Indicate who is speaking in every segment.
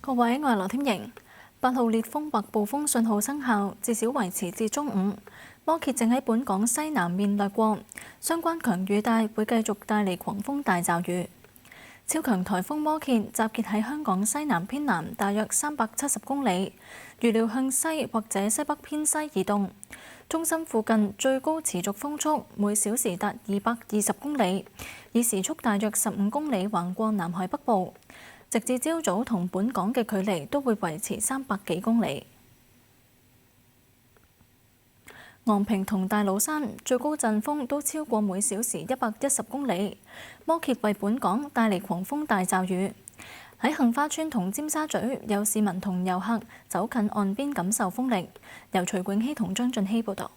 Speaker 1: 各位，我係羅添瑩。8號烈風或暴風信號生效，至少維持至中午。摩羯正喺本港西南面掠過，相關強雨帶會繼續帶嚟狂風大驟雨。超強颱風摩羯集結喺香港西南偏南大約370公里，預料向西或者西北偏西移動。中心附近最高持續風速每小時達220公里，以時速大約15公里橫過南海北部。直至朝早同本港嘅距離都會維持300幾公里。昂坪同大老山最高陣風都超過每小時110公里。摩羯為本港帶嚟狂風大驟雨。喺杏花邨同尖沙咀有市民同遊客走近岸邊感受風力。由徐永熙同張俊熙報導。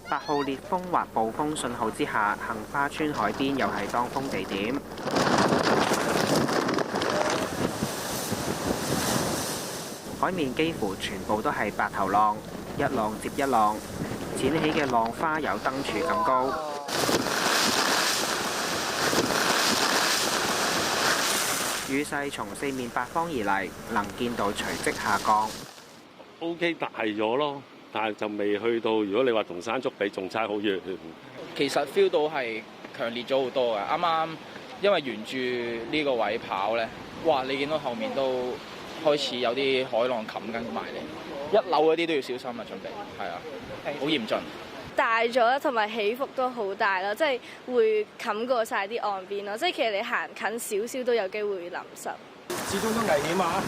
Speaker 2: 8號烈風或暴風信號之下，杏花邨海邊又係當風地點。海面幾乎全部都係白頭浪，一浪接一浪，濺起嘅浪花有燈柱咁高。雨勢從四面八方而嚟，能見度隨即下降。
Speaker 3: OK 大咗咯。但係就未去到，如果你話同山竹比，仲差好遠。
Speaker 4: 其實 feel 到係強烈咗好多嘅。啱啱因為沿住呢個位跑咧，哇！你見到後面都開始有啲海浪冚緊埋嚟，一樓嗰啲都要小心啊！準備係啊，好嚴峻。
Speaker 5: 大咗，同埋起伏都好大咯，即係會冚過晒啲岸邊咯。即係其實你行近少少都有機會淋濕。
Speaker 6: 始終都危險啊！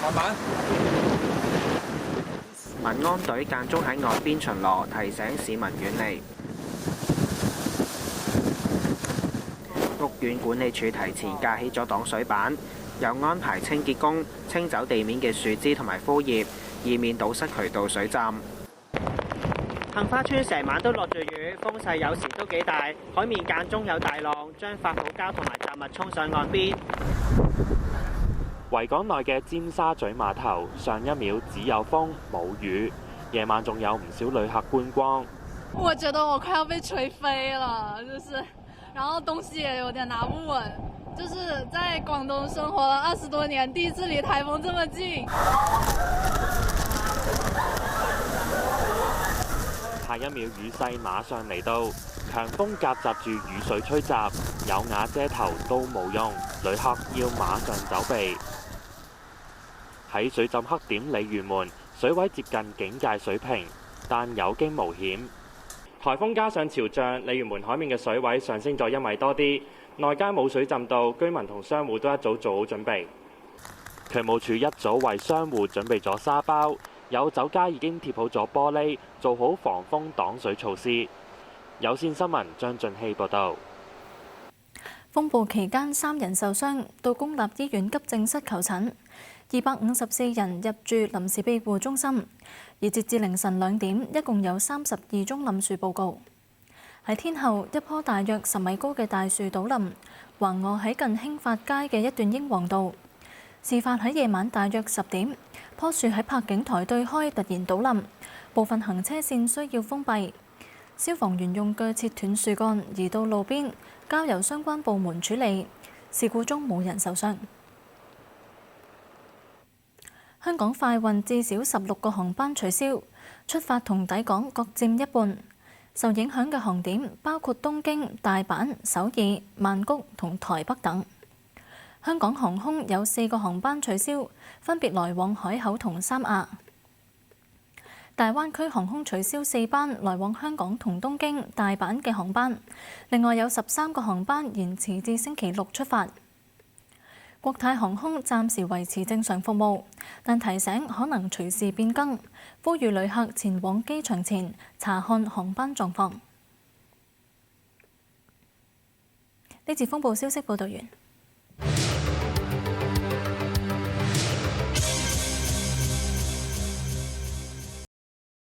Speaker 6: 慢慢。
Speaker 2: 民安隊間中喺岸邊巡邏，提醒市民遠離。屋苑管理處提前架起咗擋水板，又安排清潔工清走地面嘅樹枝同埋枯葉，以免堵塞渠道水浸。杏花邨成晚都落住雨，風勢有時都幾大，海面間中有大浪，將發泡膠同埋雜物衝上岸邊。
Speaker 7: 維港內嘅尖沙咀碼頭，上一秒只有風冇雨，夜晚仲有唔少旅客觀光。
Speaker 8: 我覺得我快要被吹飛了，就是，然後東西也有點拿不穩，就是在廣東生活了20多年，第一次離颱風這麼近。
Speaker 7: 下一秒雨勢馬上嚟到，強風夾雜住雨水吹襲，有瓦遮頭都冇用，旅客要馬上走避。喺水浸黑點鯉魚門，水位接近警戒水平，但有驚無險。颱風加上潮漲，鯉魚門海面嘅水位上升咗1米多啲，內街冇水浸到，居民同商戶都一早做好準備。渠務署一早為商戶準備咗沙包，有酒家已經貼好咗玻璃，做好防風擋水措施。有線新聞張俊熙報導。
Speaker 1: 風暴期間3人受傷，到公立醫院急症室求診。254人入住臨時庇護中心，而截至凌晨2點，一共有32宗冧樹報告。喺天后，一棵大約10米高嘅大樹倒冧，橫臥喺近興發街嘅一段英皇道。事發喺夜晚大約10點，棵樹喺柏景台對開突然倒冧，部分行車線需要封閉。消防員用鋸切斷樹幹，移到路邊，交由相關部門處理。事故中冇人受傷。香港快運至少16個航班取消，出發同抵港各佔一半。受影響嘅航點包括東京、大阪、首爾、曼谷同台北等。香港航空有4個航班取消，分別來往海口同三亞。大灣區航空取消4班來往香港同東京、大阪嘅航班，另外有13個航班延遲至星期6出發。國泰航空暫時維持正常服務，但提醒可能隨時變更，呼籲旅客前往機場前查看航班狀況。呢節風暴消息報導完。